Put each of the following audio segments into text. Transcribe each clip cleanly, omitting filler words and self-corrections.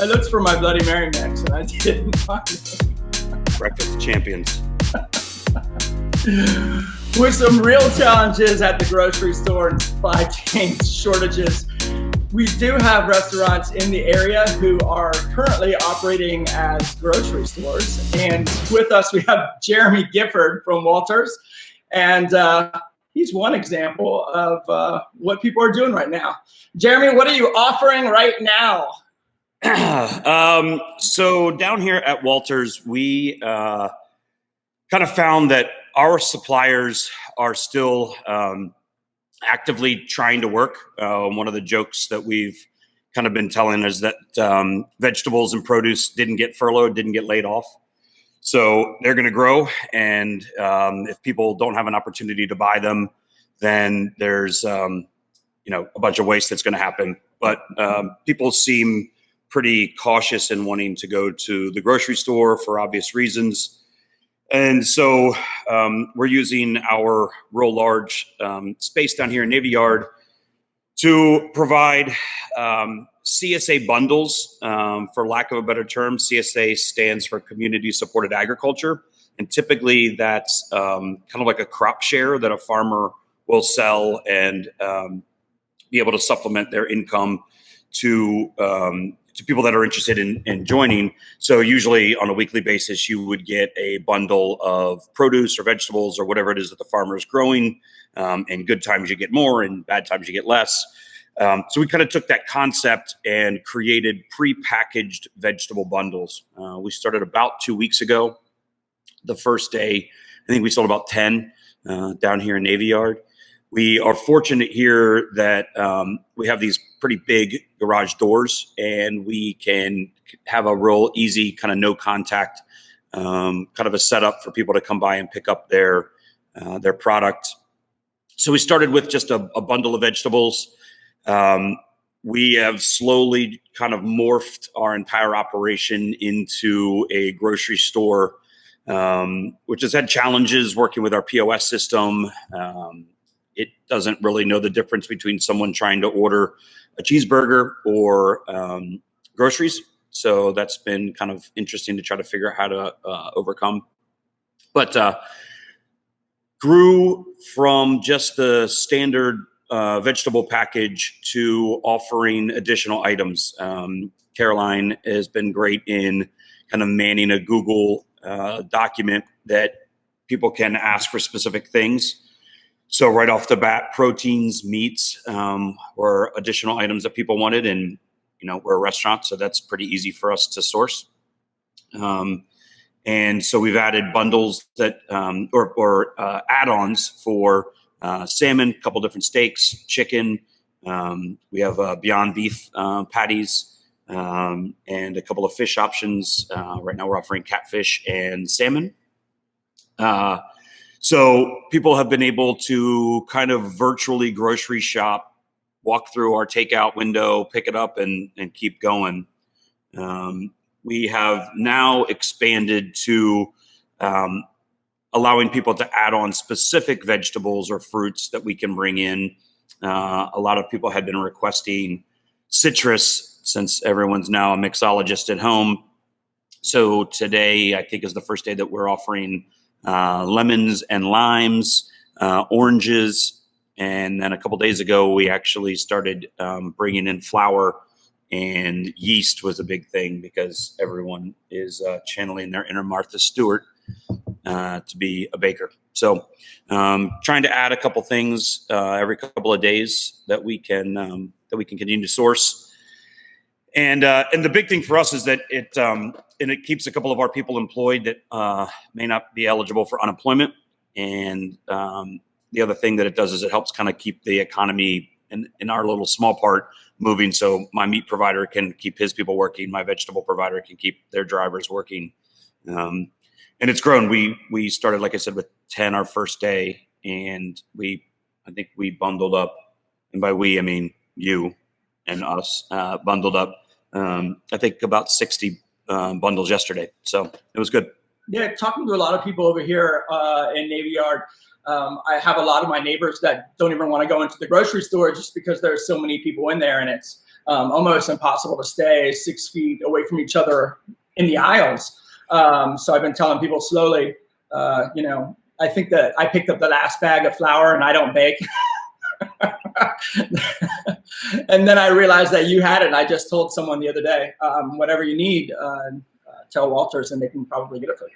I looked for my Bloody Mary mix and I didn't find it. Breakfast of champions. With some real challenges at the grocery store and supply chain shortages, we do have restaurants in the area who are currently operating as grocery stores. And with us, we have Jeremy Gifford from Walters. And he's one example of what people are doing right now. Jeremy, what are you offering right now? So down here at Walters, we kind of found that our suppliers are still actively trying to work. One of the jokes that we've kind of been telling is that vegetables and produce didn't get furloughed, didn't get laid off. So they're going to grow. And if people don't have an opportunity to buy them, then there's a bunch of waste that's going to happen. But people seem pretty cautious in wanting to go to the grocery store for obvious reasons. And so we're using our real large space down here in Navy Yard to provide CSA bundles, for lack of a better term. CSA stands for Community Supported Agriculture. And typically that's kind of like a crop share that a farmer will sell and be able to supplement their income to people that are interested in joining. So usually on a weekly basis, you would get a bundle of produce or vegetables or whatever it is that the farmer is growing. In good times, you get more, and bad times, you get less. So we kind of took that concept and created pre-packaged vegetable bundles. We started about 2 weeks ago. The first day, I think we sold about 10 down here in Navy Yard. We are fortunate here that we have these pretty big garage doors, and we can have a real easy kind of no contact kind of a setup for people to come by and pick up their product. So we started with just a bundle of vegetables. We have slowly kind of morphed our entire operation into a grocery store, which has had challenges working with our POS system. It doesn't really know the difference between someone trying to order a cheeseburger or groceries. So that's been kind of interesting to try to figure out how to overcome. But grew from just the standard vegetable package to offering additional items. Caroline has been great in kind of manning a Google document that people can ask for specific things. So right off the bat, proteins, meats were additional items that people wanted, and we're a restaurant, so that's pretty easy for us to source. And so we've added bundles that or add-ons for salmon, a couple different steaks, chicken. We have Beyond Beef patties and a couple of fish options. Right now, we're offering catfish and salmon. So people have been able to kind of virtually grocery shop, walk through our takeout window, pick it up, and keep going. We have now expanded to allowing people to add on specific vegetables or fruits that we can bring in. A lot of people had been requesting citrus since everyone's now a mixologist at home. So today, I think, is the first day that we're offering lemons and limes, oranges, and then a couple days ago we actually started bringing in flour, and yeast was a big thing because everyone is channeling their inner Martha Stewart to be a baker. So trying to add a couple things every couple of days that we can continue to source. And the big thing for us is that it keeps a couple of our people employed that may not be eligible for unemployment. And the other thing that it does is it helps kind of keep the economy in our little small part moving. So my meat provider can keep his people working. My vegetable provider can keep their drivers working. And it's grown. We started, like I said, with 10 our first day, and I think we bundled up, and by we I mean you and us, bundled up I think about 60 bundles yesterday. So it was good. Yeah, talking to a lot of people over here in Navy Yard, I have a lot of my neighbors that don't even want to go into the grocery store just because there's so many people in there, and it's almost impossible to stay 6 feet away from each other in the aisles. So I've been telling people slowly, I think that I picked up the last bag of flour and I don't bake. And then I realized that you had it. And I just told someone the other day, whatever you need, tell Walters and they can probably get it for you.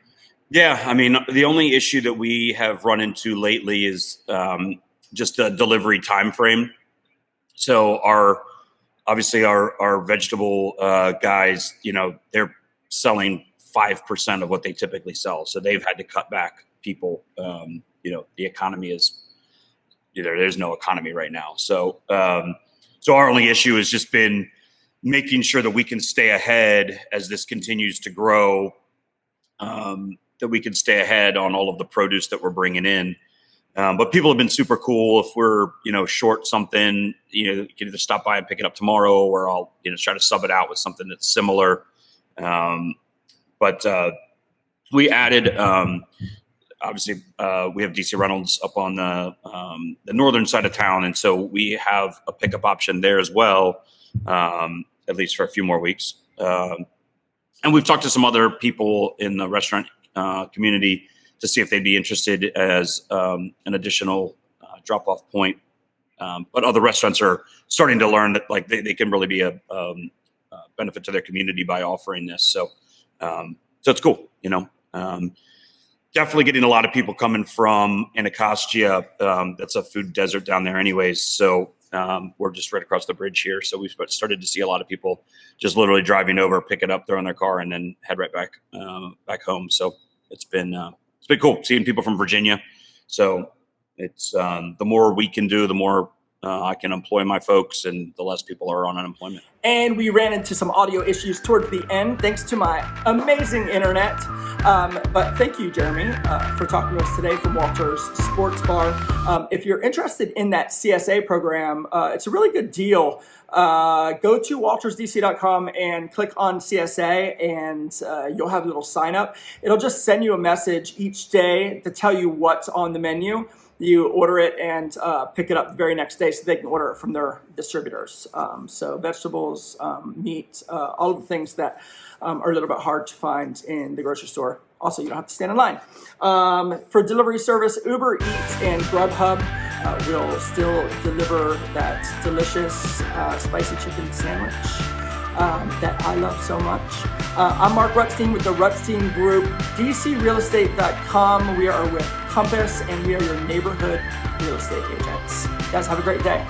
Yeah, I mean, the only issue that we have run into lately is just a delivery time frame. So our vegetable guys, they're selling 5% of what they typically sell. So they've had to cut back people. The economy is, there's no economy right now. So our only issue has just been making sure that we can stay ahead as this continues to grow, that we can stay ahead on all of the produce that we're bringing in. But people have been super cool. If we're, short something, you can either stop by and pick it up tomorrow, or I'll, try to sub it out with something that's similar. But we added, obviously, we have DC Reynolds up on the northern side of town. And so we have a pickup option there as well, at least for a few more weeks. And we've talked to some other people in the restaurant community to see if they'd be interested as an additional drop-off point. But other restaurants are starting to learn that they can really be a benefit to their community by offering this. So it's cool, Definitely getting a lot of people coming from Anacostia. That's a food desert down there anyways. So we're just right across the bridge here. So we've started to see a lot of people just literally driving over, pick it up, throw in their car, and then head right back home. So it's been cool seeing people from Virginia. So it's the more we can do, the more I can employ my folks, and the less people are on unemployment. And we ran into some audio issues toward the end, thanks to my amazing internet. But thank you, Jeremy, for talking to us today from Walters Sports Bar. If you're interested in that CSA program, it's a really good deal. Go to waltersdc.com and click on CSA, and you'll have a little sign up. It'll just send you a message each day to tell you what's on the menu. You order it and pick it up the very next day, so they can order it from their distributors. So vegetables, meat, all of the things that are a little bit hard to find in the grocery store. Also, you don't have to stand in line. For delivery service, Uber Eats and Grubhub will still deliver that delicious spicy chicken sandwich that I love so much. I'm Mark Rutstein with the Rutstein Group, DCRealestate.com. We are with Compass, and we are your neighborhood real estate agents. Guys, have a great day.